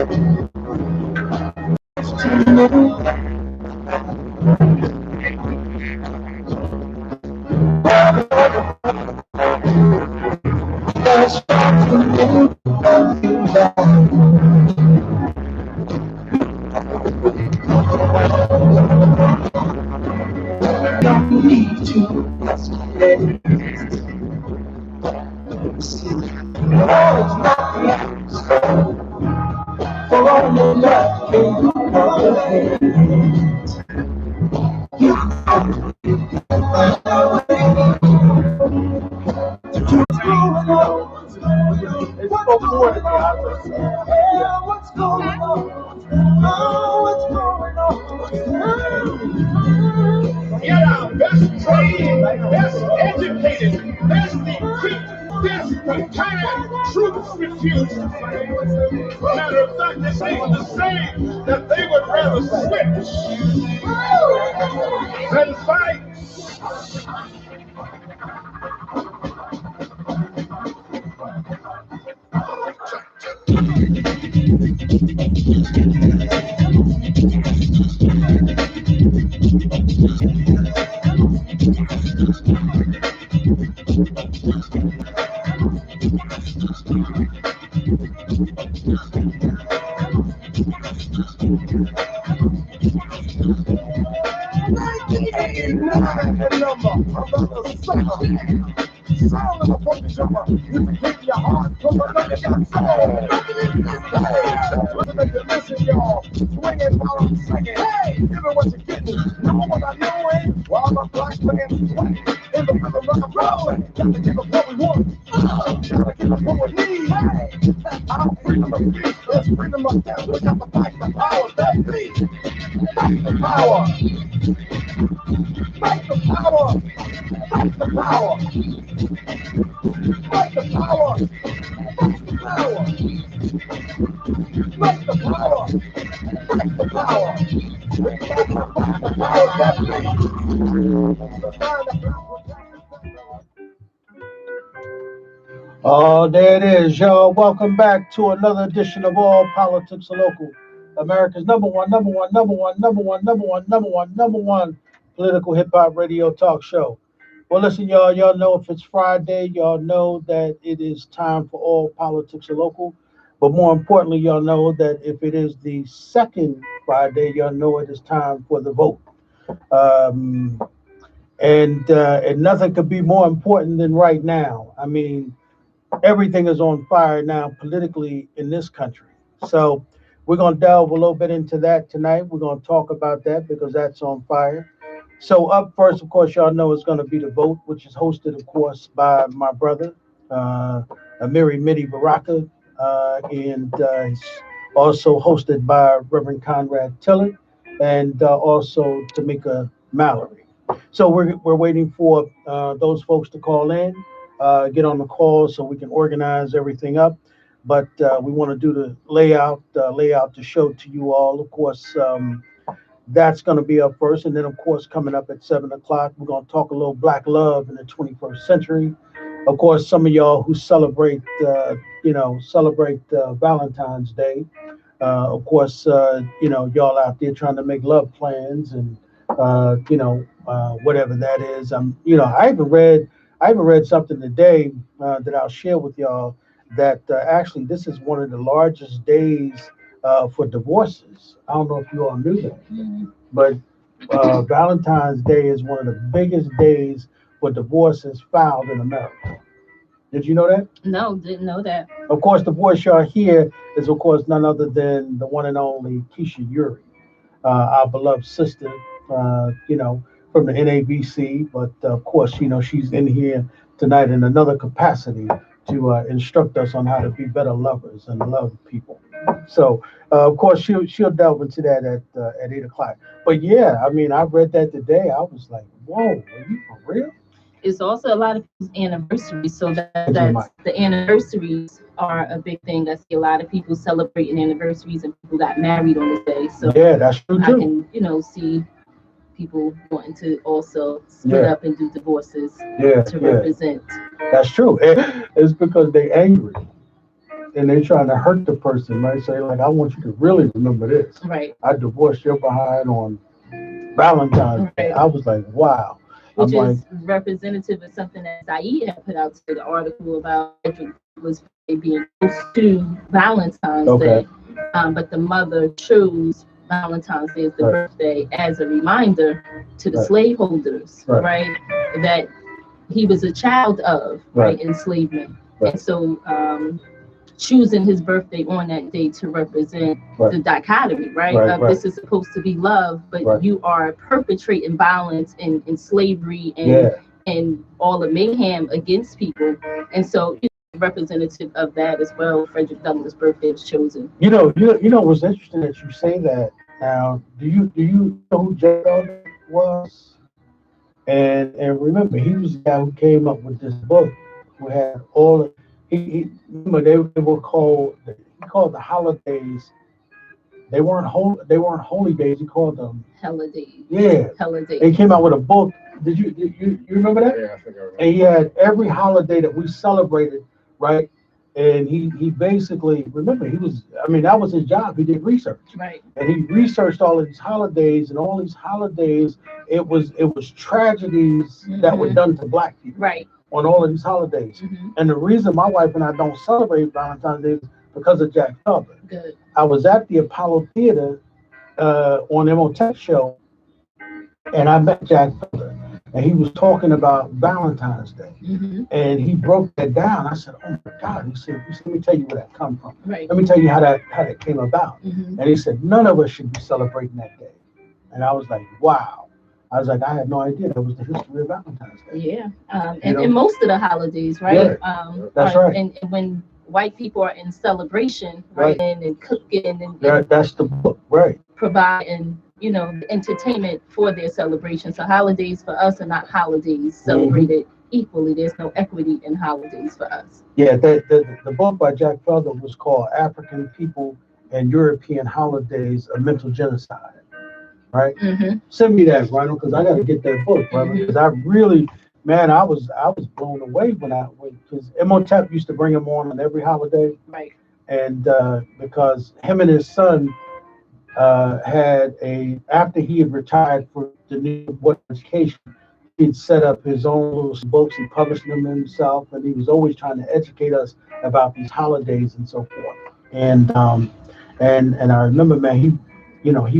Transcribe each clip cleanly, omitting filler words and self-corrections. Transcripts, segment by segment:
Get our best trained, best educated, best equipped, best kind troops refused to fight. Matter of fact, they were the same that they would rather switch than fight. Sound of a funky drummer, you can keep your heart from the love you got soul. Listen, y'all, swinging while I'm singing. Hey, give me what you're getting. Know what I know ain't while my black man swing. In the rhythm of the rolling, got to give us what we want. Gotta give us what we need. Hey, I'm freedom of speech, that's freedom of death. We got to fight the power that beat. Fight the power. Fight the power. Fight the power. Fight the power. Fight the power. Fight the power. Fight the power. Fight the power that Oh, there it is, y'all. Welcome back to another edition of All Politics Are Local, America's number one political hip hop radio talk show. Well, listen, y'all know if it's Friday, y'all know that it is time for All Politics Are Local. But more importantly, y'all know that if it is the second Friday, y'all know it is time for the vote. And nothing could be more important than right now. I mean, everything is on fire now politically in this country. So we're going to delve a little bit into that tonight. We're going to talk about that because that's on fire. So up first, of course, y'all know it's going to be the vote, which is hosted, of course, by my brother, Amiri Midi Baraka, and it's also hosted by Reverend Conrad Tillett and also Tamika Mallory. So we're waiting for those folks to call in, get on the call so we can organize everything up. But we want to do the layout to show to you all. Of course, that's going to be up first. And then, of course, coming up at 7 o'clock, we're going to talk a little Black love in the 21st century. Of course, some of y'all who celebrate Valentine's Day. Of course, y'all out there trying to make love plans and, whatever that is. I even read something today that I'll share with y'all that actually this is one of the largest days for divorces. I don't know if you all knew that, but Valentine's Day is one of the biggest days for divorces filed in America. Did you know that? No, didn't know that. Of course, the voice y'all hear is, of course, none other than the one and only Keisha Yuri, our beloved sister, from the NABC. But of course, she's in here tonight in another capacity to instruct us on how to be better lovers and love people. So, of course, she'll delve into that at 8 o'clock. But yeah, I mean, I read that today. I was like, whoa, are you for real? It's also a lot of people's anniversaries, so that's the anniversaries are a big thing. I see a lot of people celebrating anniversaries, and people got married on this day. So yeah, that's true too. I can, see people wanting to also split up and do divorces to represent. That's true. It's because they're angry. and they're trying to hurt the person, right? Say like, I want you to really remember this. Right. I divorced your behind on Valentine's Day. Right. I was like, wow. Which I'm is representative of something that Saeed had put out to the article about was being close to Valentine's Okay. Day, but the mother chose Valentine's Day as the birthday as a reminder to the slaveholders, right, that he was a child of enslavement, and so choosing his birthday on that day to represent the dichotomy, right? This is supposed to be love, but you are perpetrating violence and slavery and all the mayhem against people. And so, representative of that as well, Frederick Douglass' birthday was chosen. You know what's interesting that you say that. Now, do you know who Jack Felder was? And remember, he was the guy who came up with this book, who had all he remember they were called, he called the holidays. They weren't holy days. He called them holidays. Yeah, holidays. He came out with a book. Did you remember that? Yeah, I think I remember. And he had every holiday that we celebrated, right? And he basically, remember, he was, I mean, that was his job. He did research. Right. And he researched all of these holidays, and all these holidays, it was tragedies that were done to Black people. Right. On all of these holidays. And the reason my wife and I don't celebrate Valentine's Day is because of Jack Felder. Good. I was at the Apollo Theater on Imhotep show, and I met Jack Felder, and he was talking about Valentine's Day, and he broke that down. I said, "Oh my God!" He said, "Let me tell you where that come from. Right. Let me tell you how that came about." And he said, "None of us should be celebrating that day." And I was like, "Wow." I was like, I had no idea that was the history of Valentine's Day. Yeah, and most of the holidays, right? That's right. And when white people are in celebration, right, and cooking and that's the book, right? Providing, entertainment for their celebration. So holidays for us are not holidays celebrated equally. There's no equity in holidays for us. Yeah, the book by Jack Felder was called African People and European Holidays, A Mental Genocide. Right? Send me that, Ronald, because I got to get that book, brother. Because I really, man, I was blown away when because Imhotep used to bring him on every holiday. Right. And because him and his son had after he had retired for the New Board of Education, he'd set up his own little books. He published them himself, and he was always trying to educate us about these holidays and so forth. And I remember, man, he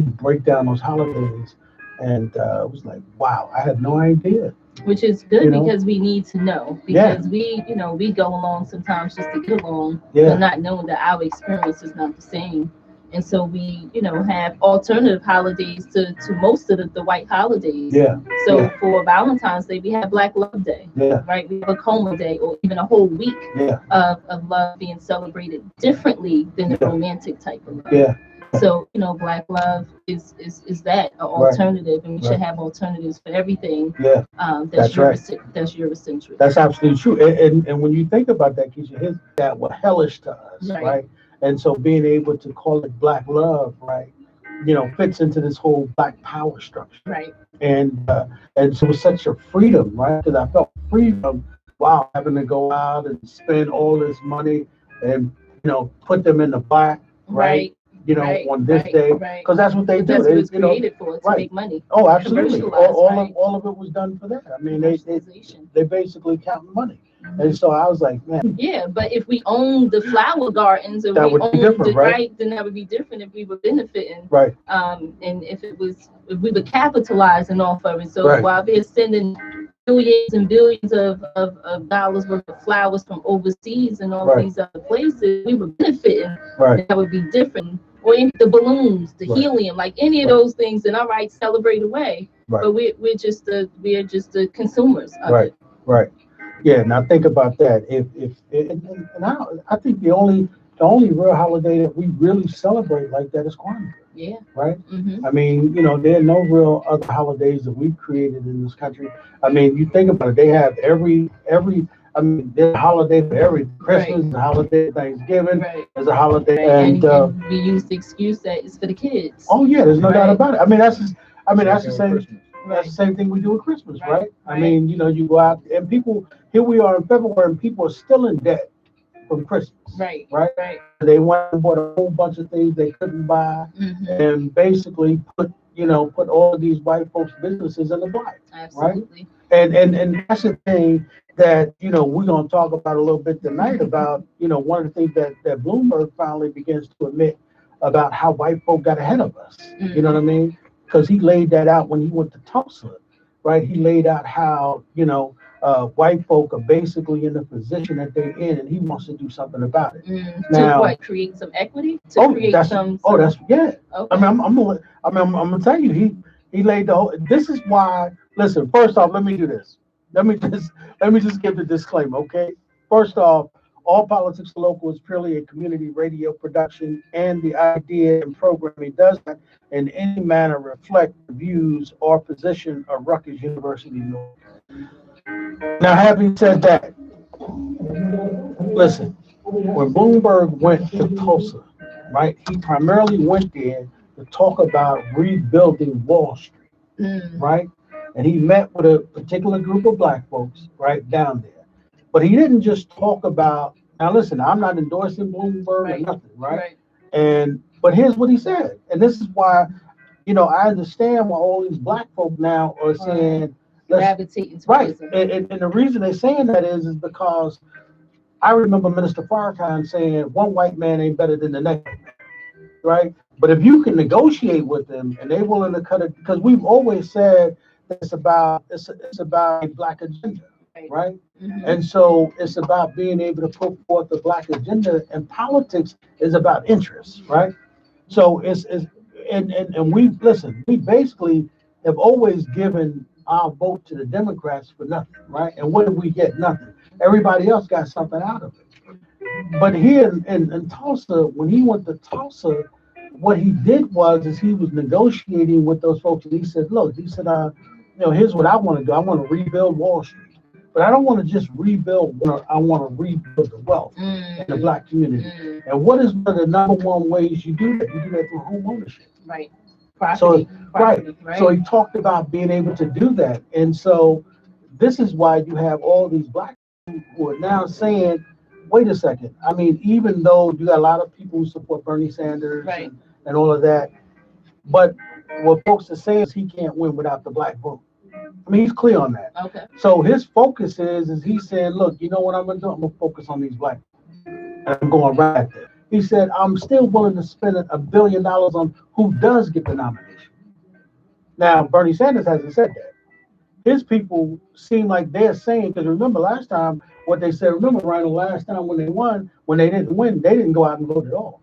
would break down those holidays, and it was like, wow, I had no idea. Which is good because we need to know, because we go along sometimes just to get along, but not knowing that our experience is not the same. And so we, have alternative holidays to most of the white holidays. Yeah. So for Valentine's Day, we have Black Love Day. Yeah. Right. We have a Coma Day, or even a whole week of love being celebrated differently than the romantic type of love. Yeah. So, Black love is that an alternative, and we should have alternatives for everything. Yeah. That's Eurocentric. That's absolutely true. And when you think about that, Keisha, that was hellish to us, right? And so being able to call it Black love, right, fits into this whole Black power structure. Right. And so it's such a freedom, right? Because I felt freedom while having to go out and spend all this money and, put them in the Black, right? On this day, because that's what they do. That's what it's created for, to make money. Oh, absolutely. All of it was done for that. I mean, they basically count money. And so I was like, man. Yeah, but if we own the flower gardens, or that we would be different, right? Then that would be different if we were benefiting. Right. And if we were capitalizing off of it. So while they're sending billions and billions of dollars worth of flowers from overseas and all these other places, we were benefiting. Right. That would be different. Or the balloons, the helium, like any of those things, then all right, celebrate away. Right. But we're just the consumers of it. Right. Yeah. Now think about that. I think the only real holiday that we really celebrate like that is Kwanzaa. Yeah. Right. I mean, there are no real other holidays that we've created in this country. I mean, you think about it. They have every. I mean, there's a holiday for every Christmas, a holiday for Thanksgiving, there's a holiday, and we use the excuse that it's for the kids. Oh yeah, there's no doubt about it. I mean, that's the same. That's the same thing we do at Christmas, right? I mean, you go out and people. Here we are in February, and people are still in debt from Christmas. Right. Right. Right. They went and bought a whole bunch of things they couldn't buy, and basically put all of these white folks' businesses in the black. Absolutely. Right. And that's the thing that we're gonna talk about a little bit tonight about one of the things that Bloomberg finally begins to admit about how white folk got ahead of us. You know what I mean? Because he laid that out when he went to Tulsa, right? He laid out how white folk are basically in the position that they're in, and he wants to do something about it. Now, to what? Create some equity? To create some. Oh, that's yeah. Okay. I'm gonna tell you, he laid the whole. This is why. Listen, first off, let me do this. Let me just give the disclaimer, okay? First off, All Politics Local is purely a community radio production, and the idea and programming does not in any manner reflect the views or position of Rutgers University, New York. Now, having said that, listen, when Bloomberg went to Tulsa, right, he primarily went there to talk about rebuilding Wall Street, right? And he met with a particular group of black folks right down there. But he didn't just talk about, now listen, I'm not endorsing Bloomberg or nothing, right? But here's what he said. And this is why, I understand why all these black folk now are saying, gravitating to right. And the reason they're saying that is because I remember Minister Farrakhan saying one white man ain't better than the next man, right? But if you can negotiate with them and they're willing to cut it, because we've always said that it's about a black agenda, right? And so it's about being able to put forth the black agenda, and politics is about interests, right? So and we basically have always given our vote to the Democrats for nothing, right? And what did we get? Nothing. Everybody else got something out of it. But here in Tulsa, when he went to Tulsa, what he did was he was negotiating with those folks, and he said, look, here's what I want to do. I want to rebuild Wall Street. But I don't want to just rebuild, I want to rebuild the wealth in the black community. And what is one of the number one ways you do that? You do that through home ownership. Right. Property, right. So he talked about being able to do that. And so this is why you have all these black people who are now saying, wait a second. I mean, even though you got a lot of people who support Bernie Sanders and all of that, but what folks are saying is he can't win without the black vote. I mean, he's clear on that. Okay. So his focus is he said, look, you know what I'm going to do? I'm going to focus on these black people. And I'm going right at that. He said, I'm still willing to spend $1 billion on who does get the nomination. Now, Bernie Sanders hasn't said that. His people seem like they're saying, because remember last time what they said, Ryan, last time when they won, when they didn't win, they didn't go out and vote at all.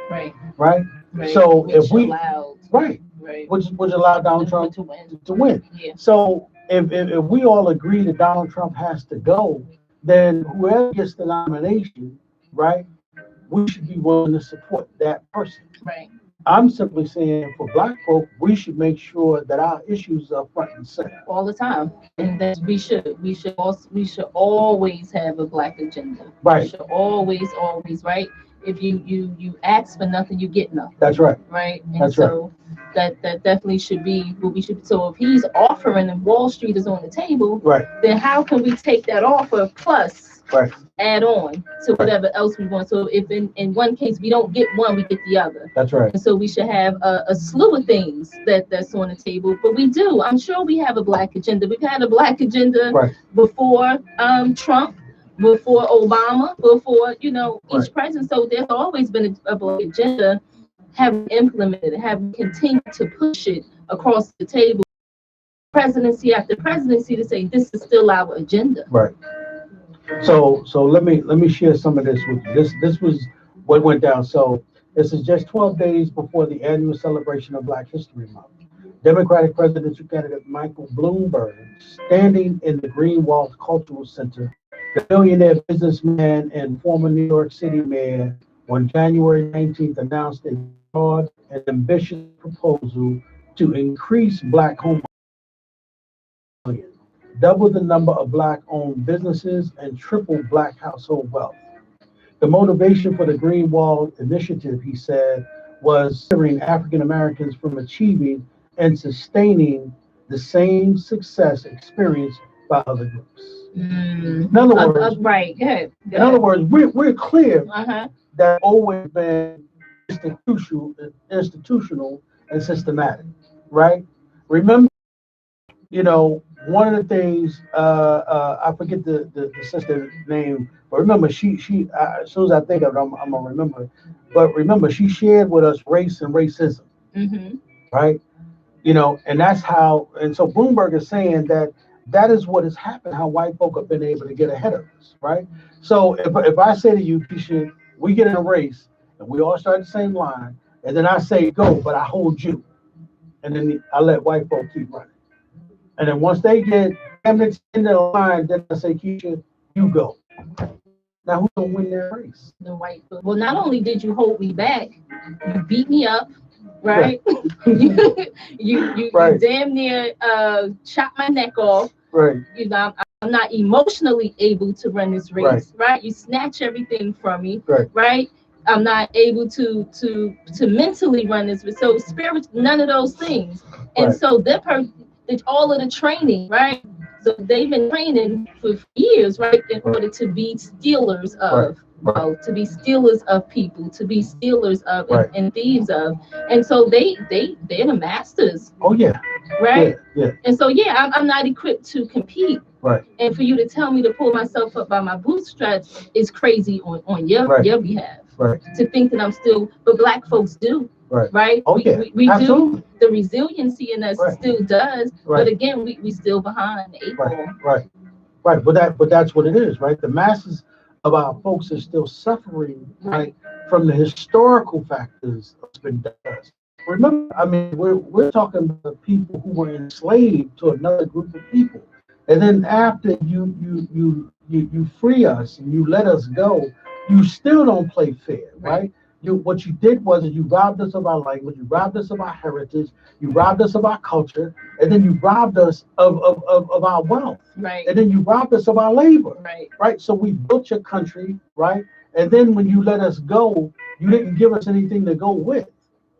Right. Right? So which if we, allowed, right, which allowed Donald Trump to win. Yeah. So if we all agree that Donald Trump has to go, then whoever gets the nomination, right, we should be willing to support that person. Right. I'm simply saying for black folk, we should make sure that our issues are front and center all the time, and that we should always have a black agenda. Right. We should always, right. If you ask for nothing, you get nothing. That's right. Right. And so that definitely should be what we should. So if he's offering and Wall Street is on the table, right, then how can we take that offer plus add on to whatever else we want? So if in one case we don't get one, we get the other. That's right. And so we should have a slew of things that's on the table. But we do. I'm sure we have a black agenda. We've had a black agenda before Trump, before Obama, before each president. So there's always been a black agenda. Have we implemented it? Have we continued to push it across the table, presidency after presidency, to say this is still our agenda? Right. So let me share some of this with you. This was what went down. So this is just 12 days before the annual celebration of Black History Month. Democratic presidential candidate Michael Bloomberg, standing in the Greenwald Cultural Center, the billionaire businessman and former New York City mayor, on January 19th announced a broad and ambitious proposal to increase black home ownership, double the number of black-owned businesses, and triple black household wealth. The motivation for the Greenwald initiative, he said, was hindering African Americans from achieving and sustaining the same success experienced by other groups. In other words, right. Good. In other words, we're clear Uh-huh. that always been institutional and systematic, right? Remember, one of the things I forget the sister's name, but remember as soon as I think of it, I'm gonna remember. But remember, she shared with us race and racism, Mm-hmm. right? And that's how. And so Bloomberg is saying that that is what has happened. How white folk have been able to get ahead of us, right? So if I say to you, Keisha, we get in a race and we all start the same line, and then I say go, but I hold you, and then I let white folk keep running. And then once they get in the line, then I say, Keisha, you go. Now who's gonna win that race? The white foot. Well, not only did you hold me back, you beat me up, right? You Right. damn near chopped my neck off. Right. I'm not emotionally able to run this race, right? You snatch everything from me, right? I'm not able to mentally run this. So spirit, none of those things. And so that person did all of the training, right? So they've been training for years, right, in order to be stealers of, to be stealers of people, to be stealers of, and thieves of. And so they're the masters. Oh yeah. Right. Yeah. And so I'm not equipped to compete. Right. And for you to tell me to pull myself up by my bootstraps is crazy on your behalf. Right. To think that I'm still, but black folks do. Right. Oh yeah. We do. The resiliency in us still does. But again, we still behind the eight ball. Right. But that's what it is, right? The masses of our folks are still suffering, right, from the historical factors of spin dust. Remember, I mean, we're talking about people who were enslaved to another group of people, and then after you free us and you let us go, you still don't play fair, right? What you did was you robbed us of our language, you robbed us of our heritage, you robbed us of our culture, and then you robbed us of our wealth, right? And then you robbed us of our labor, right? So we built your country, right? And then when you let us go, you didn't give us anything to go with,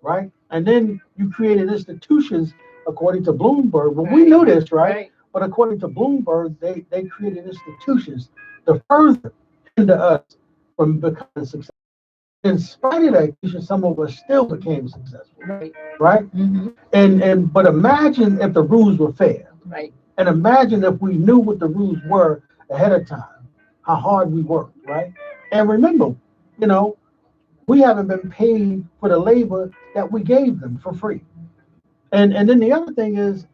right? And then you created institutions according to Bloomberg. Well, we knew this, right? But according to Bloomberg, they created institutions to further hinder us from becoming successful. In spite of that, some of us still became successful, right? Mm-hmm. But imagine if the rules were fair, and imagine if we knew what the rules were ahead of time, how hard we worked, right? And remember, we haven't been paid for the labor that we gave them for free. And then the other thing is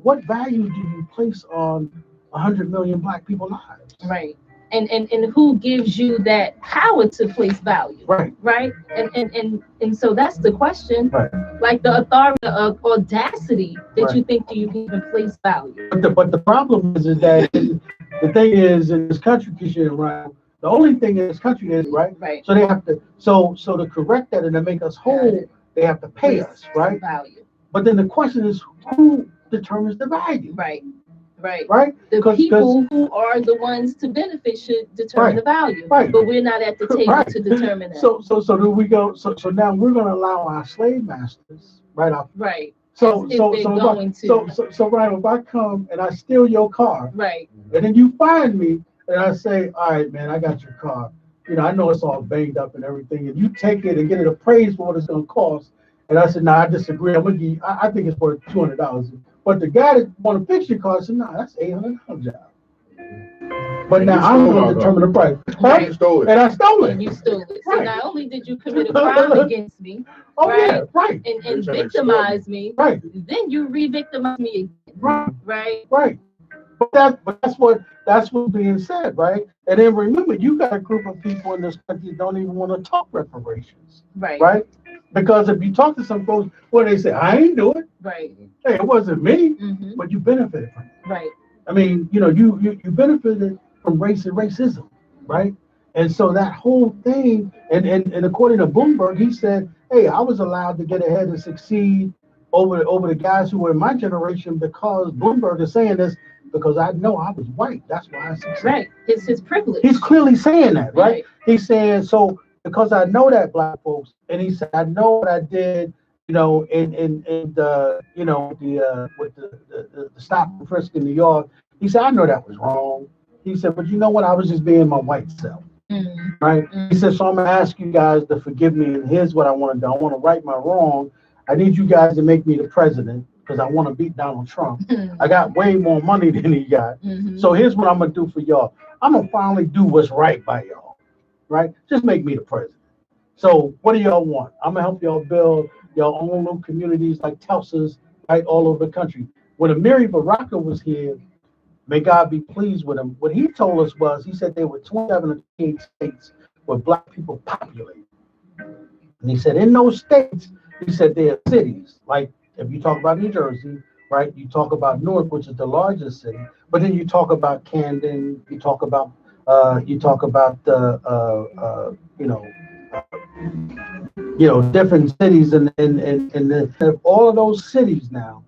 what value do you place on 100 million black people's lives? Right. And who gives you that power to place value? Right. And so that's the question. Right. Like the authority of audacity that you think you can even place value. But the problem is that the thing is in this country, right? The only thing in this country is right. So they have to so to correct that and to make us whole, they have to pay us, right? Value. But then the question is who determines the value? Right. The people who are the ones to benefit should determine the value. But we're not at the table to determine that. So do we go? So now we're going to allow our slave masters, right? So if I come and I steal your car, and then you find me and I say, all right, man, I got your car. I know it's all banged up and everything, and you take it and get it appraised for what it's going to cost. And I said, no, I disagree. I'm gonna give you, I think it's worth $200. But the guy that want to fix your car said, no, that's $800 job. But now I'm going to determine the price. You stole it. And I stole it. And you stole it. So not only did you commit a crime against me, and victimize me, then you re-victimize me again. Right. But that's what's being said, right? And then remember, you got a group of people in this country that don't even want to talk reparations. Right? Because if you talk to some folks, they say, I ain't do it. Hey, it wasn't me, but you benefited from it. I mean, you benefited from race and racism, right? And so that whole thing, and according to Bloomberg, he said, hey, I was allowed to get ahead and succeed over the guys who were in my generation because Bloomberg is saying this because I know I was white. That's why I succeeded. It's his privilege. He's clearly saying that, right? He's saying, so because I know that black folks, and he said, I know what I did, in the, with the stop and frisk in New York. He said, I know that was wrong. He said, but you know what? I was just being my white self. Right? He said, so I'm going to ask you guys to forgive me. And here's what I want to do. I want to right my wrong. I need you guys to make me the president because I want to beat Donald Trump. I got way more money than he got. So here's what I'm going to do for y'all. I'm going to finally do what's right by y'all. Right? Just make me the president. So what do y'all want? I'm going to help y'all build your own little communities like Tulsa's right all over the country. When Amiri Baraka was here, may God be pleased with him. What he told us was, he said there were 27 or 28 states where black people populate. And he said in those states, he said there are cities, like if you talk about New Jersey, right? You talk about Newark, which is the largest city, but then you talk about Camden, you talk about different cities and all of those cities now.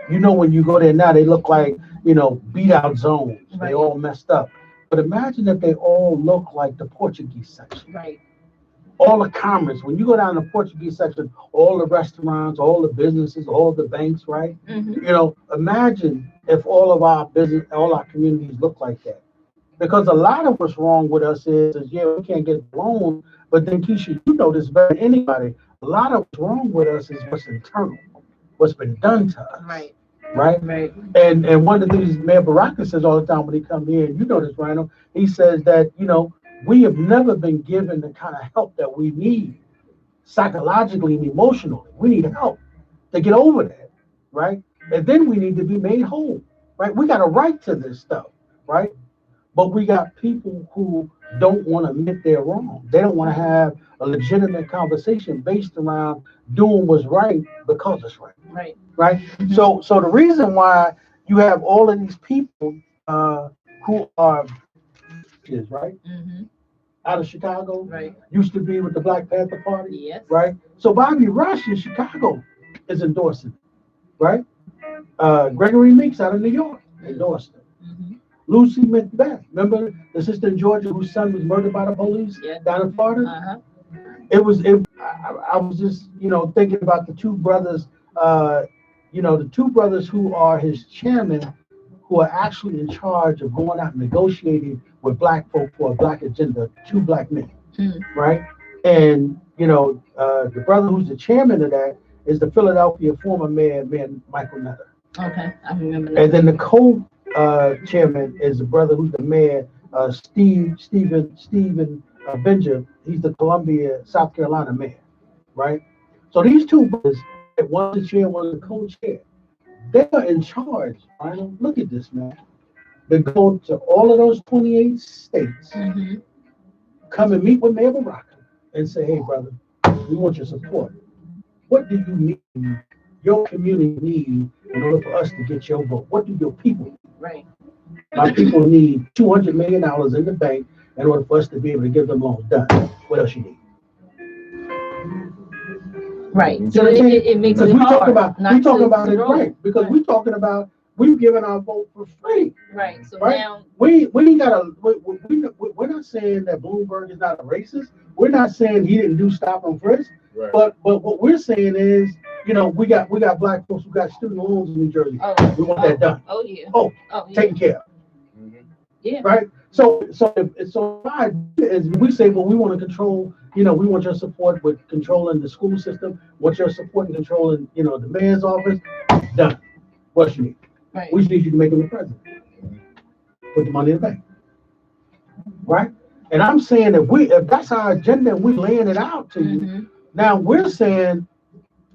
When you go there now, they look like, beat out zones. Right. They all messed up. But imagine if they all look like the Portuguese section. Right. All the commerce. When you go down the Portuguese section, all the restaurants, all the businesses, all the banks, right? Imagine if all of our business, all our communities look like that. Because a lot of what's wrong with us is we can't get a loan. But then, Keisha, you know this better than anybody. A lot of what's wrong with us is what's internal, what's been done to us. Right. Right. And one of the things Mayor Baraka says all the time when he comes here, and you know this, Rhino, he says that, we have never been given the kind of help that we need psychologically and emotionally. We need help to get over that, right? And then we need to be made whole, right? We got a right to this stuff, right? But we got people who don't want to admit they're wrong. They don't want to have a legitimate conversation based around doing what's right because it's right. Right. Right. So the reason why you have all of these people who are right out of Chicago, right, used to be with the Black Panther Party, yes, right. So Bobby Rush in Chicago is endorsing, right. Gregory Meeks out of New York endorsed it. Lucy Macbeth, remember the sister in Georgia whose son was murdered by the police down in Florida? I was just, thinking about the two brothers, the two brothers who are his chairman, who are actually in charge of going out and negotiating with black folk for a black agenda, two black men, right? And, the brother who's the chairman of that is the Philadelphia former mayor Michael Nutter. Okay, I remember that. And then the chairman is the brother who's the mayor, Stephen Benjamin. He's the Columbia, South Carolina mayor, right? So these two brothers, one's the chair, one's the co-chair. They are in charge. Right? Look at this, man. They go to all of those 28 states, come and meet with Mayor Baraka and say, hey, brother, we want your support. What do you need, your community need, in order for us to get your vote? What do your people need? Right. My people need $200 million in the bank in order for us to be able to give them loans. Done. What else you need? Right. So it makes it hard. We talk about it right because we're talking about we've given our vote for free. Right. So right? Now we ain't got we're not saying that Bloomberg is not a racist. We're not saying he didn't do stop and frisk. Right. But what we're saying is, we got black folks who got student loans in New Jersey. We want that done. Oh yeah. Taken care of. Yeah. Right. So as we say, well, we want to control. We want your support with controlling the school system. Want your support in controlling, the mayor's office. Done. What you need? Right. We just need you to make him the president. Put the money in the bank. Right. And I'm saying if that's our agenda and we're laying it out to you, now we're saying,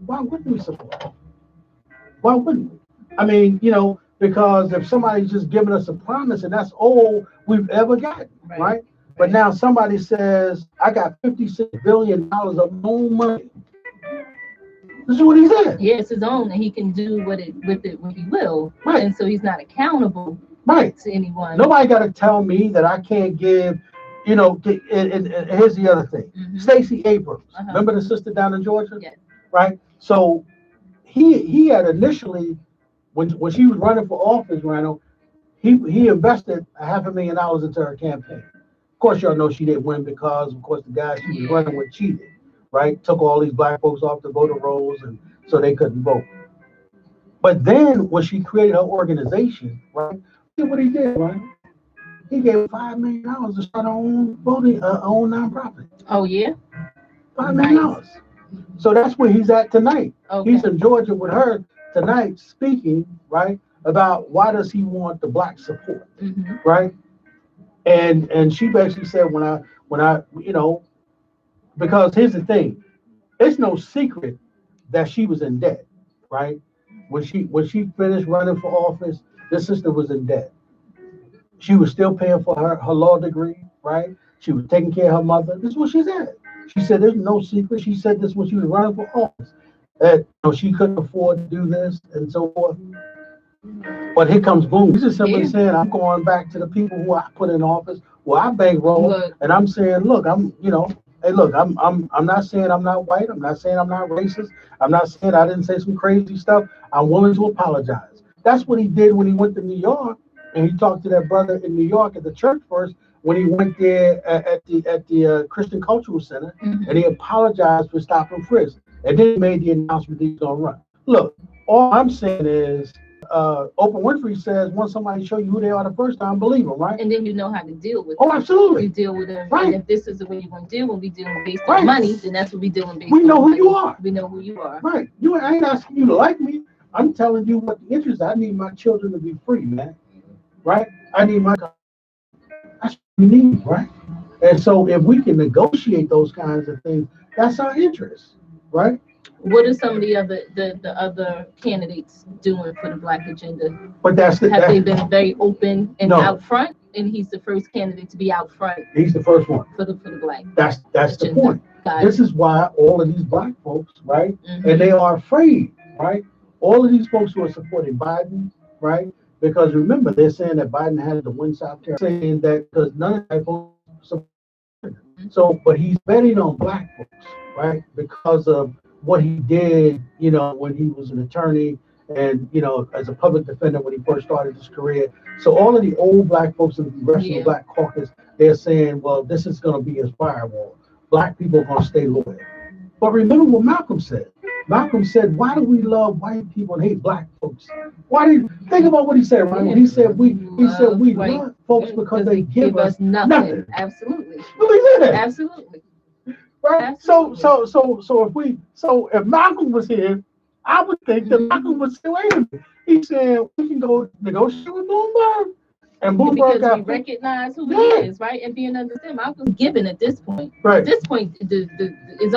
why wouldn't we support? Why wouldn't we? I mean, because if somebody's just giving us a promise and that's all we've ever gotten, right? But now somebody says, I got $56 billion of my own money. This is what he said. Yeah, it's his own, and he can do with it what he will. Right. And so he's not accountable to anyone. Nobody got to tell me that I can't give, and here's the other thing. Stacey Abrams, remember the sister down in Georgia? Yes. Right? So he had initially, when she was running for office, Rhino, he invested $500,000 into her campaign. Of course, y'all know she didn't win because, of course, the guy she was running with cheated, right? Took all these black folks off the voter rolls, and so they couldn't vote. But then when she created her organization, right? Look what he did, right? He gave $5 million to start our own voting, own nonprofit. Oh yeah. $5 million. So that's where he's at tonight. Okay. He's in Georgia with her tonight, speaking right about why does he want the black support, right? And she basically said when I because here's the thing, it's no secret that she was in debt, right? When she finished running for office, this sister was in debt. She was still paying for her law degree, right? She was taking care of her mother. This is what she said. She said there's no secret. She said this when she was running for office, that she couldn't afford to do this and so forth. But here comes boom. He's just simply saying, I'm going back to the people who I put in office, who I bankroll, and I'm saying, look, hey, look, I'm not saying I'm not white. I'm not saying I'm not racist. I'm not saying I didn't say some crazy stuff. I'm willing to apologize. That's what he did when he went to New York, and he talked to that brother in New York at the church first. When he went there at the Christian Cultural Center, and he apologized for stop and frisk, and then he made the announcement that he's gonna run. Look, all I'm saying is, Oprah Winfrey says, once somebody show you who they are the first time, believe them, right? And then you know how to deal with them. Oh, absolutely. You deal with them. Right. And if this is the way you're going to deal, when we dealing based on money, then that's what we dealing based on. We know who money. you are. We know who you are. Right. I ain't asking you to like me. I'm telling you what the interest is. I need my children to be free, man. Right? I need my... That's what we need, right? And so if we can negotiate those kinds of things, that's our interest, right? What are some of the other candidates doing for the Black agenda? But have they been very open and out front? And he's the first candidate to be out front. He's the first one for the Black. That's the point. This is why all of these Black folks, right? And they are afraid, right? All of these folks who are supporting Biden, right? Because remember, they're saying that Biden has to win South Carolina, saying that because none of the folks support him. So, but he's betting on Black folks, right? Because of what he did, when he was an attorney and, as a public defender when he first started his career. So all of the old Black folks in the Congressional Black Caucus, they're saying, well, this is going to be his firewall. Black people are going to stay loyal. But remember what Malcolm said. Malcolm said, why do we love white people and hate Black folks? Think about what he said, right? He said we love folks because they give us nothing. Absolutely. Well, he said that. Absolutely. Right. Absolutely. So if Malcolm was here, I would think that Malcolm would say, wait a minute. He said we can go negotiate with Bloomberg. And Bloomberg because we recognize who he is, right? And being understood. Malcolm's given at this point. Right. At this point, it's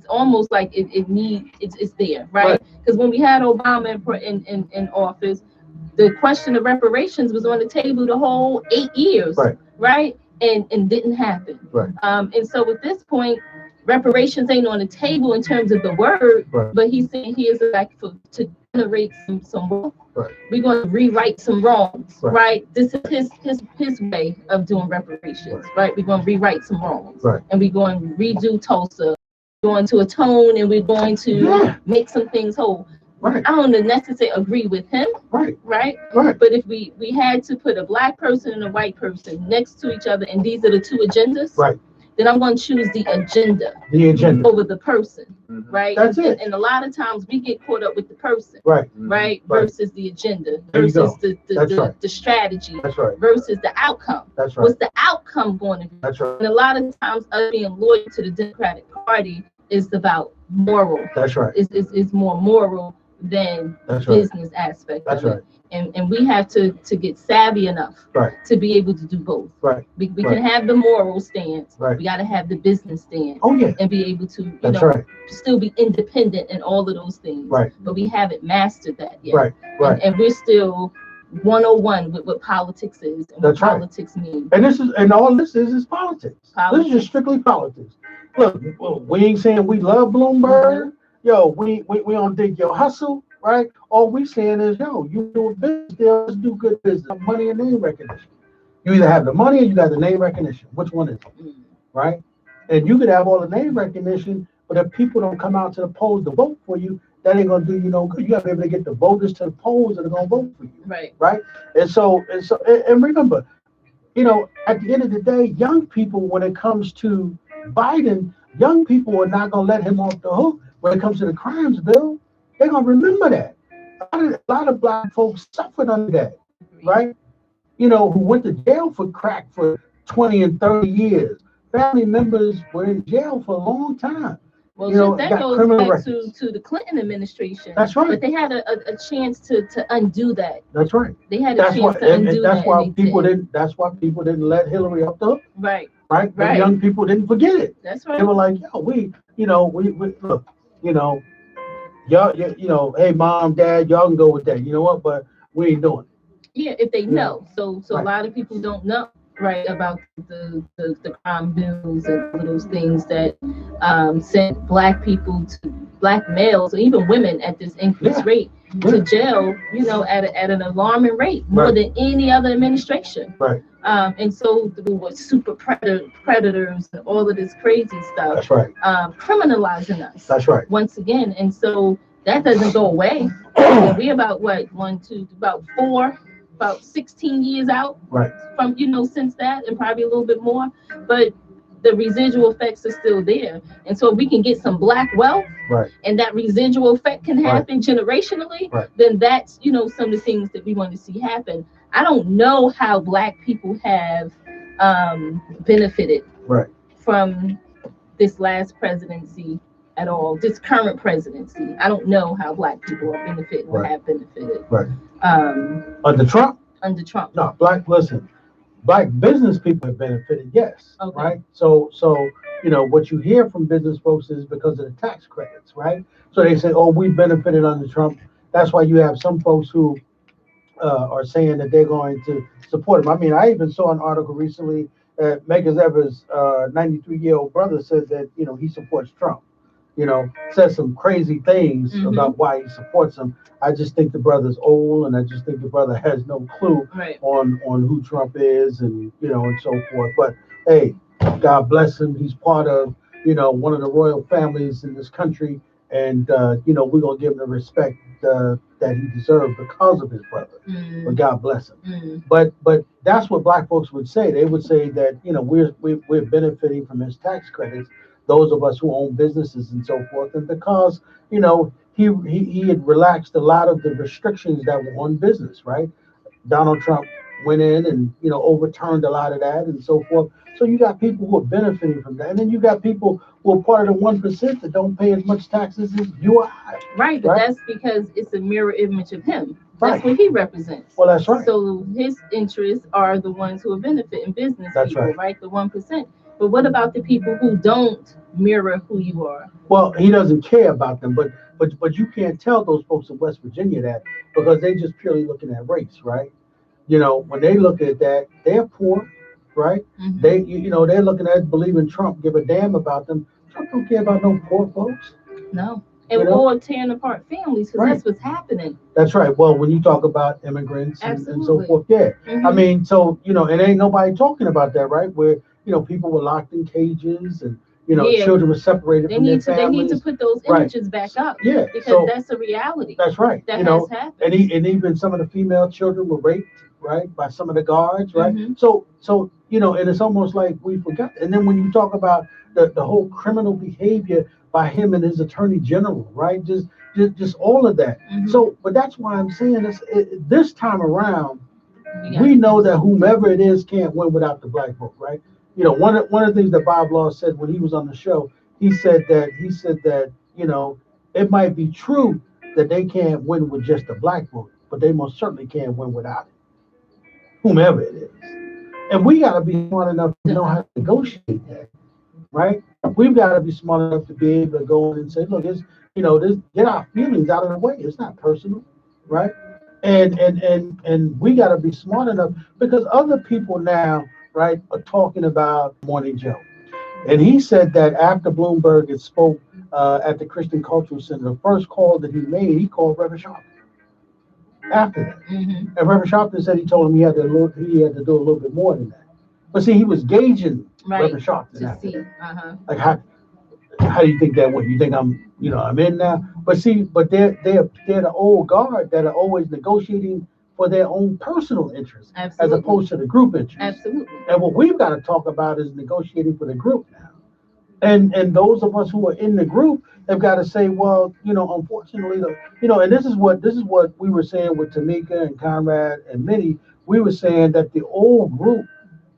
almost like it's there, right? Because when we had Obama in office, the question of reparations was on the table the whole 8 years, right? And didn't happen. Right. And so at this point, reparations ain't on the table in terms of the word, but he's saying he is like to generate some wealth. We're going to rewrite some wrongs, right? This is his way of doing reparations, right? We're going to rewrite some wrongs, and we're going to redo Tulsa, we're going to atone, and we're going to make some things whole. I don't necessarily agree with him, right? But if we had to put a Black person and a white person next to each other, and these are the two agendas, then I'm going to choose the agenda over the person, right? That's it. And a lot of times we get caught up with the person, right? Versus the agenda, versus the strategy, versus the outcome. That's right. What's the outcome going to be? That's right. And a lot of times us being loyal to the Democratic Party is about moral. That's right. It's more moral than business aspect. That's right. And we have to get savvy enough to be able to do both. We can have the moral stance. We got to have the business stance. And be able to still be independent in all of those things. But we haven't mastered that yet. And we're still 101 with what politics is and what politics means. And all this is politics. This is just strictly politics. Look, we ain't saying we love Bloomberg. Yo, we don't dig your hustle, right? All we saying is, yo, you do a business deal, let's do good business, money and name recognition. You either have the money or you got the name recognition. Which one is it, right? And you could have all the name recognition, but if people don't come out to the polls to vote for you, that ain't gonna do you no good. You gotta be able to get the voters to the polls that are gonna vote for you, right? And remember, at the end of the day, young people, when it comes to Biden, young people are not gonna let him off the hook. When it comes to the crimes bill, they're gonna remember that. A lot of Black folks suffered under that, right? who went to jail for crack for 20 and 30 years. Family members were in jail for a long time. Well, that got goes criminal back records. to the Clinton administration. That's right. But they had a chance to undo that. That's right. They had a chance to undo and that's that. why people didn't. That's why people didn't let Hillary up the hook. Right. Right. The young people didn't forget it. That's right. They were like, yo, we look, y'all, hey, mom, dad, y'all can go with that. You know what? But we ain't doing it. Yeah, if they know. So right. A lot of people don't know, right, about the crime bills and all those things that sent black males or even women at this increased rate to jail, at an alarming rate, more than any other administration. Right. And so with super predators and all of this crazy stuff. That's right. Criminalizing us. That's right. Once again, and so that doesn't go away. We about about 16 years out from, since that, and probably a little bit more, but the residual effects are still there. And so if we can get some black wealth, and that residual effect can happen generationally, then that's, some of the things that we want to see happen. I don't know how black people have benefited from this last presidency at all, this current presidency. I don't know how black people are benefiting or have benefited. Under Trump? Under Trump. No, black business people have benefited, yes. Okay. Right? So what you hear from business folks is because of the tax credits, right? So they say, oh, we benefited under Trump. That's why you have some folks who are saying that they're going to support him. I mean, I even saw an article recently that Megan Evers' 93-year-old brother said that, he supports Trump. Says some crazy things about why he supports him. I just think the brother's old, and I just think the brother has no clue on who Trump is, and and so forth. But hey, God bless him. He's part of one of the royal families in this country, and we're gonna give him the respect that he deserved because of his brother. But God bless him. But that's what black folks would say. They would say that we're benefiting from his tax credits. Those of us who own businesses and so forth, and because he had relaxed a lot of the restrictions that were on business, right? Donald Trump went in and overturned a lot of that and so forth. So you got people who are benefiting from that, and then you got people who are part of the 1% that don't pay as much taxes as you or I. Right, but that's because it's a mirror image of him. That's what he represents. Well, that's right. So his interests are the ones who are benefiting business people, right? The 1%. But what about the people who don't mirror who you are? Well, he doesn't care about them, but you can't tell those folks in West Virginia that, because they're just purely looking at race, right? When they look at that, they're poor, right? They they're looking at believing Trump give a damn about them. Trump don't care about no poor folks. No. And we're all tearing apart families because that's what's happening. That's right. Well, when you talk about immigrants and so forth, I mean, so it ain't nobody talking about that, right? Where people were locked in cages and children were separated from their families. They need to put those images back up. Yeah, because that's a reality. That's right. That has happened. And even some of the female children were raped, right, by some of the guards, right? So and it's almost like we forgot. And then when you talk about the whole criminal behavior by him and his attorney general, right? Just all of that. So, but that's why I'm saying this time around, we know that whomever it is can't win without the black vote, right? One of the things that Bob Law said when he was on the show, he said that it might be true that they can't win with just the black vote, but they most certainly can't win without it, whomever it is. And we got to be smart enough to know how to negotiate that, right? We've got to be smart enough to be able to go in and say, look, it's get our feelings out of the way. It's not personal, right? And we got to be smart enough, because other people now, right, are talking about Morning Joe. And he said that after Bloomberg had spoke at the Christian Cultural Center, the first call that he made, he called Reverend Sharpton. After that, and Reverend Sharpton said he told him he had to do a little bit more than that. But see, he was gauging Reverend Sharpton after that. Like how do you think that went? You think I'm in now? But see, they're the old guard that are always negotiating for their own personal interests, as opposed to the group interest. Absolutely. And what we've got to talk about is negotiating for the group now. And those of us who are in the group have got to say, well, unfortunately, and this is what we were saying with Tamika and Conrad and Minnie we were saying that the old group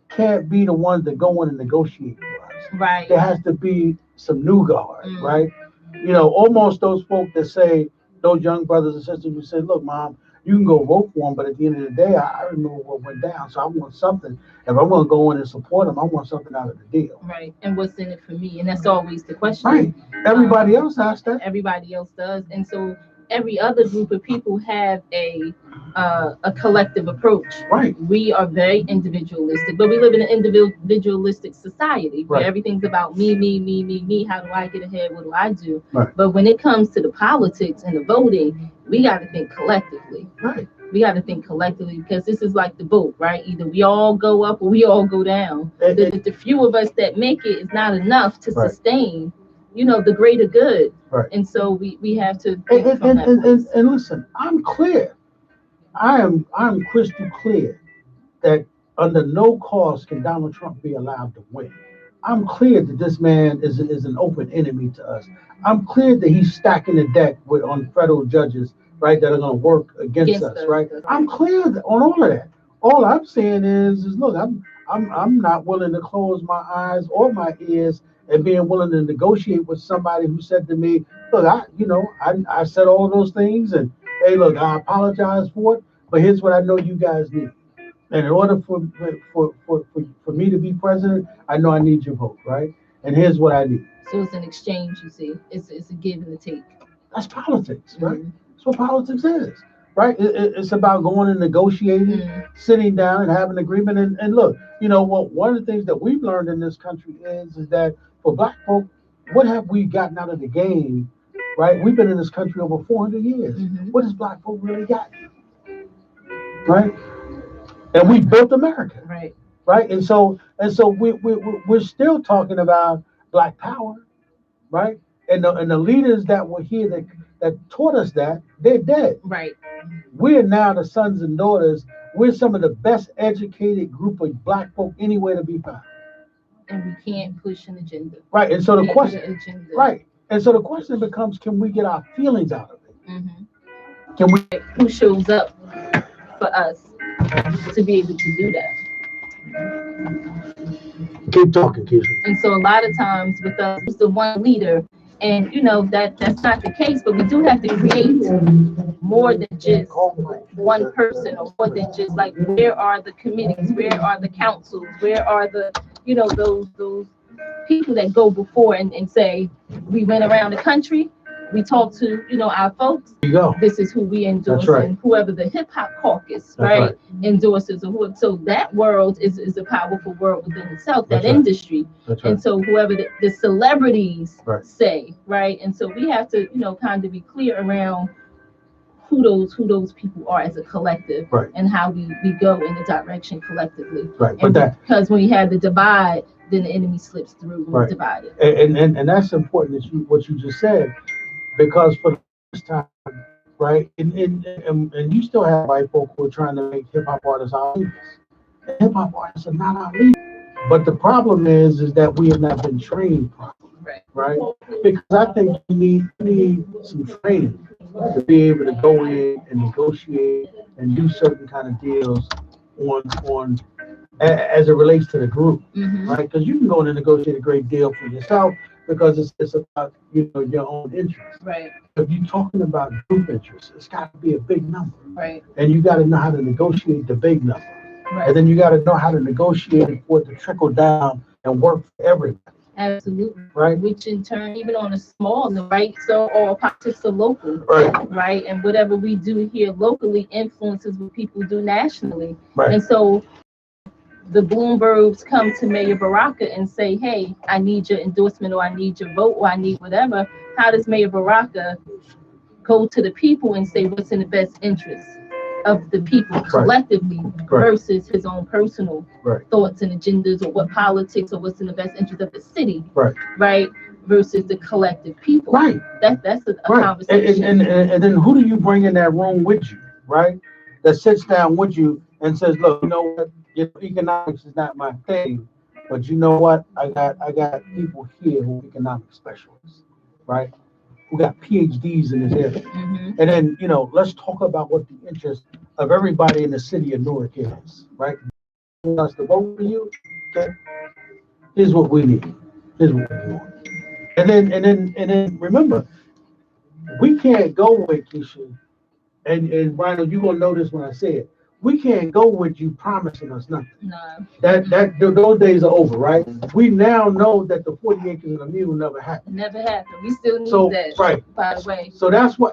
can't be the ones that go in and negotiate for us. Right. There has to be some new guard, Mm. right? You know, almost those folk that say, those young brothers and sisters who say, look, mom, you can go vote for them, but at the end of the day, I remember what went down. So I want something. If I'm going to go in and support them, I want something out of the deal. Right. And what's in it for me? And that's always the question. Right. Everybody else has that. Everybody else does. And so every other group of people have a collective approach. Right. We are very individualistic, but we live in an individualistic society where Right. everything's about me, me, me, me, me. How do I get ahead? What do I do? Right. But when it comes to the politics and the voting, we got to think collectively. Right. We got to think collectively, because this is like the boat, right? Either we all go up or we all go down. The few of us that make it is not enough to Right. sustain, you know, the greater good. Right. And so we have to think from that place. And listen, I'm clear. I'm crystal clear that under no cause can Donald Trump be allowed to win. I'm clear that this man is an open enemy to us. I'm clear that he's stacking the deck on federal judges, right, that are going to work against us, right? I'm clear on all of that. All I'm saying is look, I'm not willing to close my eyes or my ears and being willing to negotiate with somebody who said to me, look, I said all of those things, and hey, look, I apologize for it, but here's what I know you guys need. And in order for me to be president, I know I need your vote, right? And here's what I need. So it's an exchange, you see. It's a give and a take. That's politics, right? Mm-hmm. That's what politics is, right? It's about going and negotiating, sitting down and having an agreement. And look, you know what? One of the things that we've learned in this country is that for Black folk, what have we gotten out of the game, right? We've been in this country over 400 years. Mm-hmm. What has Black folk really got, right? And we built America, right? Right, and so we're still talking about Black power, right? And the leaders that were here that taught us that, they're dead. Right. We are now the sons and daughters. We're some of the best educated group of Black folk anywhere to be found. And we can't push an agenda. Right, and so the question, right, and so the question becomes, can we get our feelings out of it? Mm-hmm. Can we? Who shows up for us to be able to do that? Keep talking, Keisha. And so a lot of times with us, it's the one leader, and you know that's not the case. But we do have to create more than just one person, or more than just like, where are the committees, where are the councils, where are the, you know, those people that go before and say, we went around the country, we talked to, you know, our folks. There you go. This is who we endorse, right. And whoever the hip hop caucus, right, endorses, or whoever. So that world is a powerful world within itself. That industry, and so whoever the celebrities say, right, and so we have to, you know, kind of be clear around who those people are as a collective, and how we go in the direction collectively, right. And but because when you have the divide, then the enemy slips through when it's divided. And that's important that what you just said. Because for the first time, right, and you still have white folk who are trying to make hip hop artists our leaders. Hip hop artists are not our leaders. But the problem is that we have not been trained properly, right? Because I think we need some training to be able to go in and negotiate and do certain kind of deals on as it relates to the group, right? Because you can go in and negotiate a great deal for yourself, because it's about, you know, your own interest. Right. If you're talking about group interest, it's got to be a big number. Right. And you got to know how to negotiate the big number. Right. And then you got to know how to negotiate it for it to trickle down and work for everybody. Absolutely. Right. Which in turn, even on a small note, right? So all politics are local. Right. And whatever we do here locally influences what people do nationally. Right. And so the Bloombergs come to Mayor Baraka and say, hey, I need your endorsement, or I need your vote, or I need whatever. How does Mayor Baraka go to the people and say what's in the best interest of the people collectively versus his own personal thoughts and agendas, or what politics, or what's in the best interest of the city, right? Versus the collective people. Right. That's a conversation. And then who do you bring in that room with you, right? That sits down with you and says, look, you know what? Economics is not my thing, but you know what? I got people here who are economic specialists, right? who got PhDs in this area. And then, let's talk about what the interest of everybody in the city of Newark is, right? Who wants to vote for you? Okay. Here's what we need. Here's what we want. And then remember, we can't go with Keisha, and Rhino, you're gonna notice when I say it, we can't go with you promising us nothing. No. Those days are over, right? We now know that the 40 acres and a mule never happened. Never happened. We still need that. Right. By the way. So that's why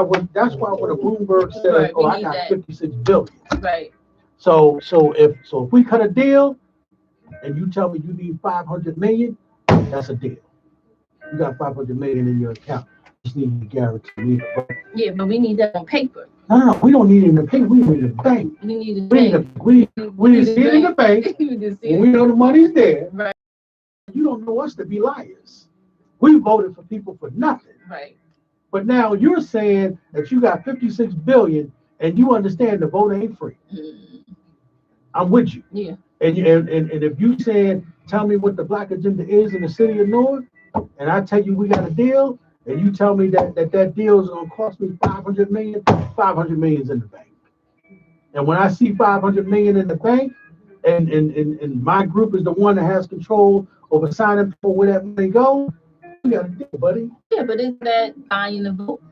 when a Bloomberg says, right, "Oh, I got that. 56 billion." Right. So if we cut a deal, and you tell me you need 500 million, that's a deal. You got 500 million in your account. You just need to guarantee it. Right? Yeah, but we need that on paper. No, we don't need it in the bank. We need it in the bank. We need it in the bank. We need to see it in the bank. When we know the money's there. Right. You don't know us to be liars. We voted for people for nothing. Right. But now you're saying that you got 56 billion and you understand the vote ain't free. I'm with you. Yeah. And if you said, tell me what the black agenda is in the city of Newark, and I tell you we got a deal, and you tell me that deal is going to cost me 500 million, 500 million is in the bank. And when I see 500 million in the bank, and my group is the one that has control over signing for where that money goes, we got a deal, buddy. Yeah, but isn't that buying the vote?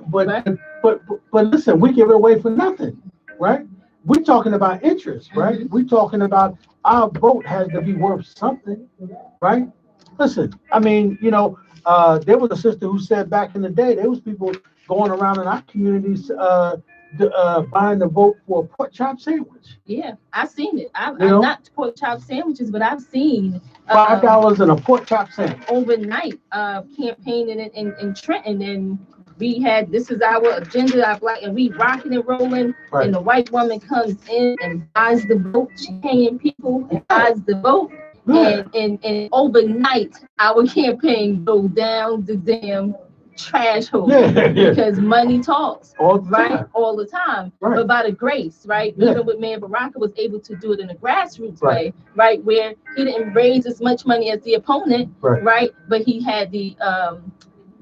But, right? but listen, we give it away for nothing, right? We're talking about interest, right? We're talking about our vote has to be worth something, right? Listen, I mean, there was a sister who said back in the day, there was people going around in our communities buying the vote for a pork chop sandwich. Yeah, I've seen it. I'm not pork chop sandwiches, but I've seen $5 in a pork chop sandwich. Overnight campaigning in Trenton, and we had, this is our agenda, our black, and we rocking and rolling, right. And the white woman comes in and buys the vote. She paying people and buys the vote. Yeah. And overnight, our campaign go down the damn trash hole because money talks, all the time. Right. But by the grace, right? Yeah. Even with Mayor Baraka was able to do it in a grassroots way, right? Where he didn't raise as much money as the opponent, right? But he had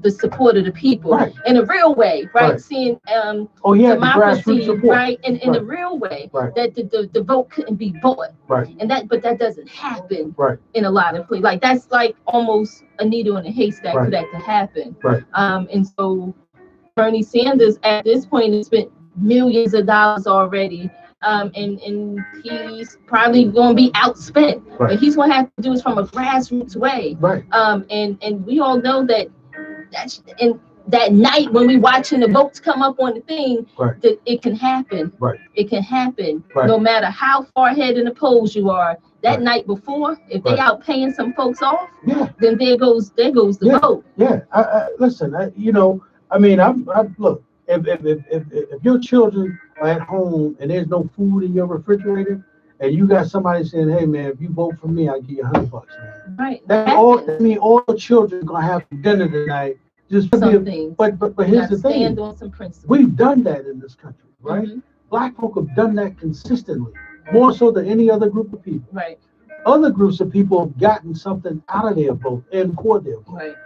the support of the people in a real way, right? Seeing democracy, right? In a real way, that the vote couldn't be bought, but that doesn't happen in a lot of places. Like that's like almost a needle in a haystack for that to happen. And so Bernie Sanders at this point has spent millions of dollars already. And he's probably going to be outspent, but he's going to have to do it from a grassroots way. And we all know that in that night when we watching the votes come up on the thing, that it can happen. It can happen no matter how far ahead in the polls you are. That night before, if they out paying some folks off, then there goes the vote. Listen, look, if your children are at home and there's no food in your refrigerator, and you got somebody saying, "Hey man, if you vote for me, I'll give you $100, man." Right. That means all the children gonna have dinner tonight. Just but here's the thing. Stand on some principles. We've done that in this country, right? Black folk have done that consistently, more so than any other group of people. Right. Other groups of people have gotten something out of their vote and for their vote. Right.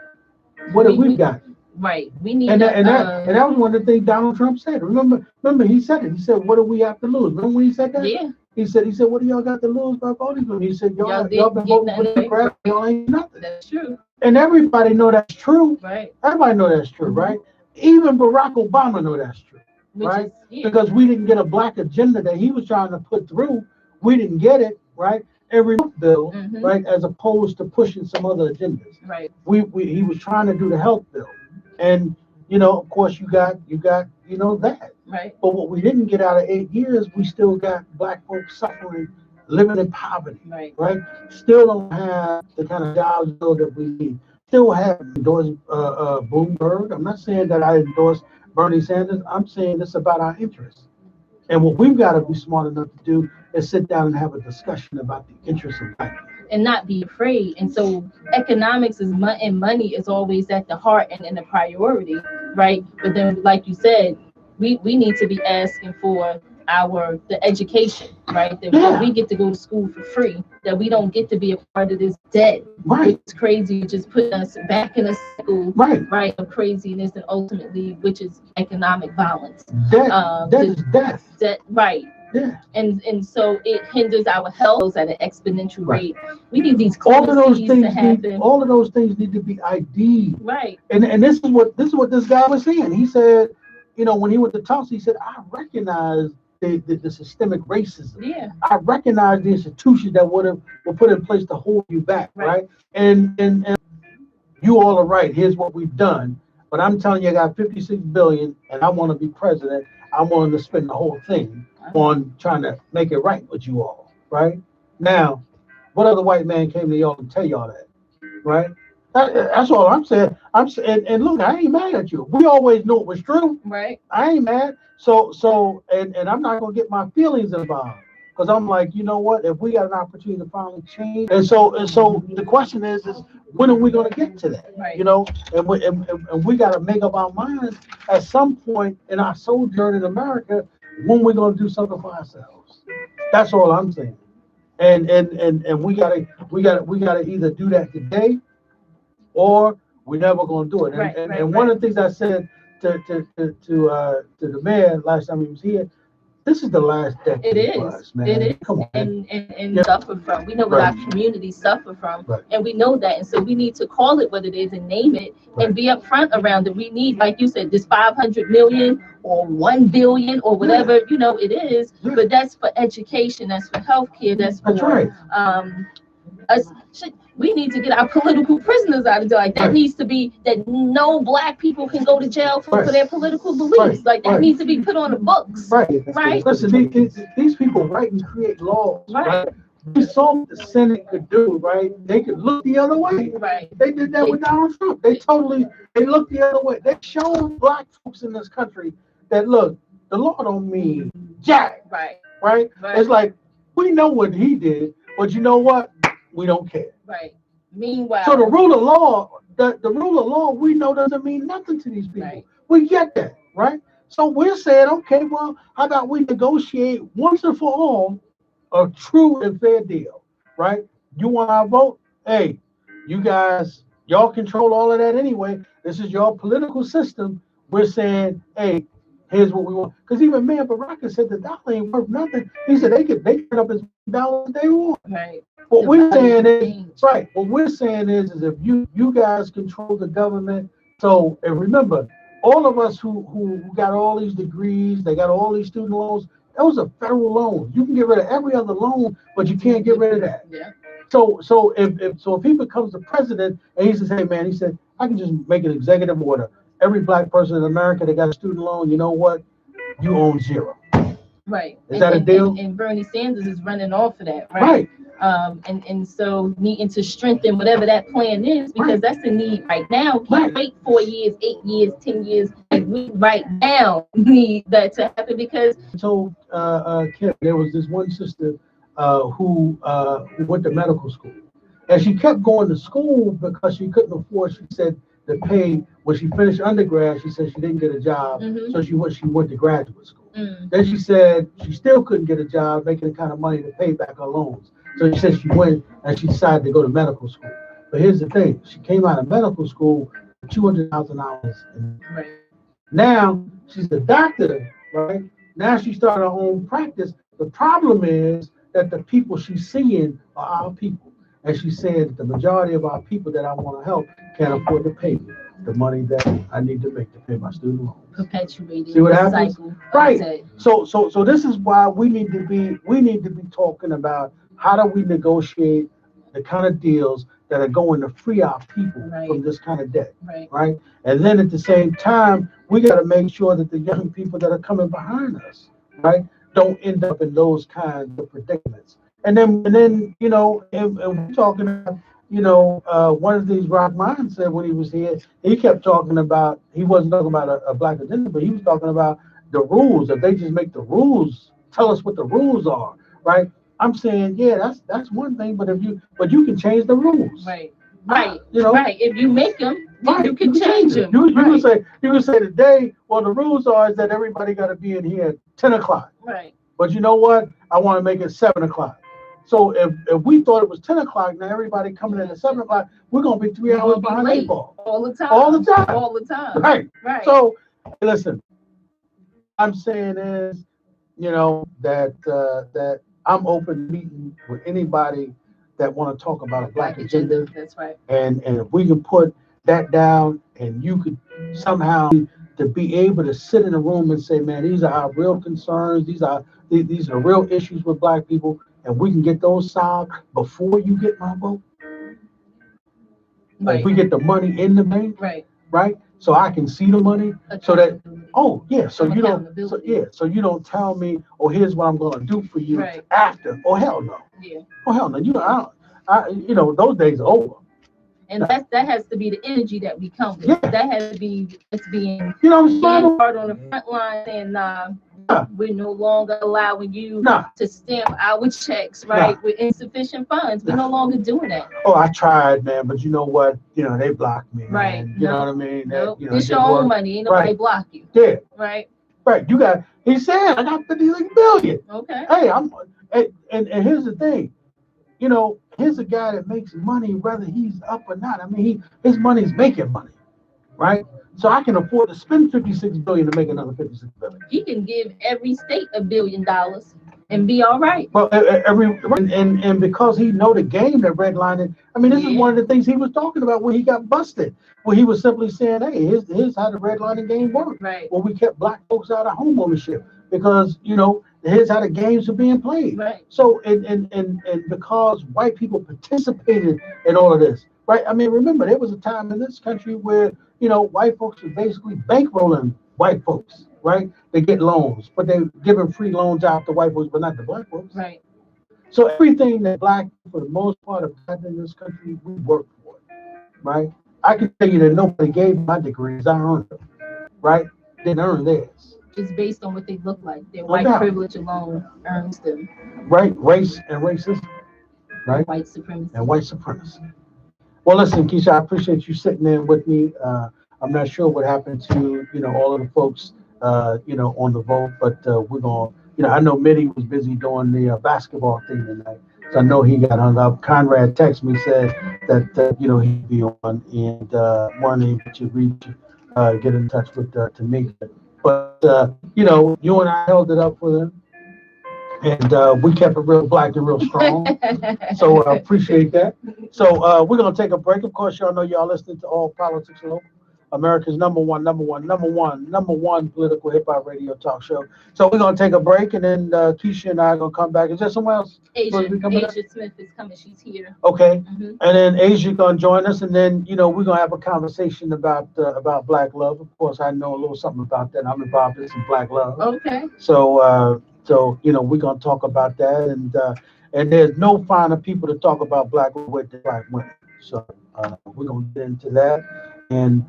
What have we gotten? Right. We need that was one of the things Donald Trump said. Remember he said it. He said, "What do we have to lose?" Remember when he said that? Yeah. He said, "What do y'all got to lose by voting for me?" He said, "Y'all been voting for the crap. Y'all ain't nothing." That's true. And everybody know that's true. Right. Everybody know that's true, right? Even Barack Obama know that's true, right? Because we didn't get a black agenda that he was trying to put through. We didn't get it, right? Every bill, right? As opposed to pushing some other agendas. Right. He was trying to do the health bill, and of course you got that. Right. But what we didn't get out of 8 years, we still got black folks suffering, living in poverty. Right. Still don't have the kind of jobs that we need. Still have endorsed Bloomberg. I'm not saying that I endorse Bernie Sanders. I'm saying it's about our interests. And what we've got to be smart enough to do is sit down and have a discussion about the interests of black people. And not be afraid. And so economics and money is always at the heart and the priority, right? But then, like you said, we need to be asking for the education, right? That we get to go to school for free, that we don't get to be a part of this debt. Right. It's crazy, just putting us back in a cycle, right, of craziness, and ultimately, which is economic violence. Death is death. Right. Yeah. And so it hinders our health at an exponential rate. We need these all of those things to happen. all of those things need to be ID'd. Right. And this is what this guy was saying. He said, you know, when he went to Tulsa, he said, I recognize the systemic racism. Yeah. I recognize the institutions that were put in place to hold you back, right? And you all are right. Here's what we've done. But I'm telling you, I got 56 billion, and I want to be president. I'm willing to spend the whole thing on trying to make it right with you all, right? Now, what other white man came to y'all and tell y'all that, right? That's all I'm saying. And look, I ain't mad at you. We always knew it was true. Right. I ain't mad. So and I'm not gonna get my feelings involved, because I'm like, you know what? If we got an opportunity to finally change, and so the question is when are we gonna get to that? Right. You know, and we got to make up our minds at some point in our sojourn in America when we're gonna do something for ourselves. That's all I'm saying. And we gotta either do that today, or we're never gonna do it. And one of the things I said to the mayor last time he was here, this is the last decade for us, man. It is. Come on, and suffer from. We know what our communities suffer from, and we know that. And so we need to call it what it is and name it and be upfront around it. We need, like you said, this 500 million or 1 billion or whatever, you know, it is. But that's for education, that's for healthcare, that's for we need to get our political prisoners out of jail. Like that needs to be, that no black people can go to jail for their political beliefs. Like that needs to be put on the books. Right. Listen, these people write and create laws. Right. We saw what the Senate could do, right? They could look the other way. Right. They did that with Donald Trump. They looked the other way. They showed black folks in this country that, look, the law don't mean jack. Right. It's like, we know what he did, but you know what? We don't care. Right. Meanwhile, so the rule of law, the rule of law, we know doesn't mean nothing to these people. Right. We get that, right? So we're saying, okay, well, how about we negotiate once and for all a true and fair deal, right? You want our vote? Hey, you guys, y'all control all of that anyway. This is your political system. We're saying, hey, here's what we want. Because even Mayor Baraka said the dollar ain't worth nothing. He said they turn up as dollars they want. Right. What we're saying is, what we're saying is if you guys control the government. So, and remember, all of us who got all these degrees, they got all these student loans, those are federal loans. You can get rid of every other loan, but you can't get rid of that. Yeah. So if he becomes the president and he says, hey man, he said, I can just make an executive order. Every black person in America that got a student loan, you know what? You own zero. Right. Is that a deal? And Bernie Sanders is running off of that, right? And so needing to strengthen whatever that plan is, because that's the need right now. Can't wait 4 years, 8 years, 10 years. Like we right now need that to happen because. So Kim, there was this one sister who went to medical school, and she kept going to school because she couldn't afford. She said to pay when she finished undergrad. She said she didn't get a job, so she went to graduate school. Then she said she still couldn't get a job making the kind of money to pay back her loans. So she said she went and she decided to go to medical school. But here's the thing: she came out of medical school with $200,000. Right. Now she's a doctor, right? Now she started her own practice. The problem is that the people she's seeing are our people. And she said the majority of our people that I want to help can't afford to pay me the money that I need to make to pay my student loans. Perpetuating See what happens? Cycle. Right. So this is why we need to be talking about how do we negotiate the kind of deals that are going to free our people from this kind of debt. Right. And then at the same time, we got to make sure that the young people that are coming behind us, right, don't end up in those kinds of predicaments. And then you know, and we're talking about, you know, one of these Rock Mine said when he was here, he kept talking about, he wasn't talking about a black agenda, but he was talking about the rules. If they just make the rules, tell us what the rules are, right? I'm saying, yeah, that's one thing, but you can change the rules. Right. Right. You know, right. If you make them, right. you can change them. You can say today. Well, the rules are is that everybody got to be in here at 10 o'clock. Right. But you know what? I want to make it 7 o'clock. So if we thought it was 10 o'clock, now everybody coming in at 7 o'clock, we're gonna be 3 hours behind the ball. All the time. All the time. All the time. Right. Right. So listen, I'm saying is, you know, that I'm open to meeting with anybody that want to talk about a black agenda. That's right. And if we can put that down, and you could somehow to be able to sit in a room and say, man, these are our real concerns. These are real issues with black people, and we can get those solved before you get my vote. Right. If we get the money in the bank, right? So I can see the money, so that so you don't tell me, oh, here's what I'm going to do for you after. Oh hell no. Yeah. Oh hell no. You know, those days are over. And that has to be the energy that we come with. Yeah. That has to be being hard on the front line, and we're no longer allowing you to stamp our checks, with insufficient funds. We're no longer doing that. Oh, I tried, man, but you know what? You know, they blocked me. Man. You know what I mean? Nope. It's your own money. Ain't nobody block you. Yeah. Right. Right. He said, I got 56 billion. Okay. Hey, and here's the thing. You know, here's a guy that makes money whether he's up or not. I mean, his money's making money, right? So I can afford to spend 56 billion to make another 56 billion. He can give every state $1 billion and be all right. Well, and because he know the game that redlining. I mean, this is one of the things he was talking about when he got busted. Where he was simply saying, hey, here's how the redlining game works. Right. Well, we kept black folks out of home ownership because, you know, here's how the games are being played. Right. So, and because white people participated in all of this, right? I mean, remember, there was a time in this country where, you know, white folks were basically bankrolling white folks, right? They get loans, but they're giving free loans out to white folks, but not to black folks. Right. So everything that black, for the most part, have gotten in this country, we work for it, right? I can tell you that nobody gave my degrees, I earned them, right? Didn't earn theirs. It's based on what they look like. Their white privilege alone earns them. Right, race and racism, right? White supremacy. And white supremacy. Well, listen, Keisha, I appreciate you sitting in with me. I'm not sure what happened to, you know, all of the folks, you know, on the vote, but we're going to, you know, I know Mitty was busy doing the basketball thing tonight. So I know he got hung up. Conrad texted me, said that, you know, he'd be on and weren't able to reach, get in touch with Tamika. But, you know, you and I held it up for them. And we kept it real black and real strong. So I appreciate that. So we're going to take a break. Of course, y'all know y'all listening to All Politics Local, America's number one political hip-hop radio talk show. So we're going to take a break, and then Keisha and I are going to come back. Is there someone else? Asia Smith is coming. She's here. Okay. Mm-hmm. And then Asia going to join us, and then, you know, we're going to have a conversation about Black love. Of course, I know a little something about that. I'm involved in some Black love. Okay. So, you know, we're going to talk about that. And there's no finer people to talk about Black women than Black women. So we're going to get into that. And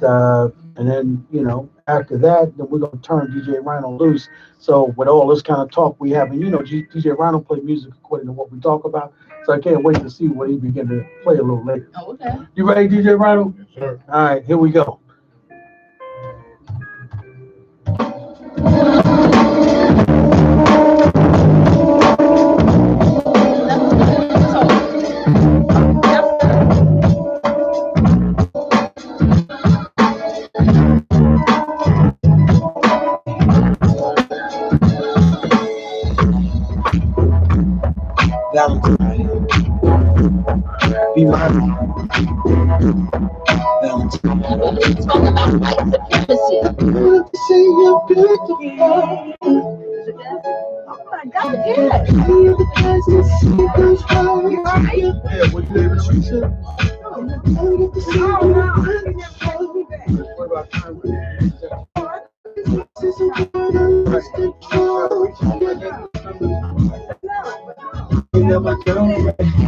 then, you know, after that, then we're going to turn DJ Rhino loose. So with all this kind of talk we have, and, you know, DJ Rhino play music according to what we talk about. So I can't wait to see what he begin to play a little later. Oh, okay. You ready, DJ Rhino? Sure. All right, here we go. Valentines. Be mine. Valentines. Talk about white supremacy. Good to see you beautiful. Oh my God, yeah. Yeah, would you ever shoot it? What about time? You never tell me.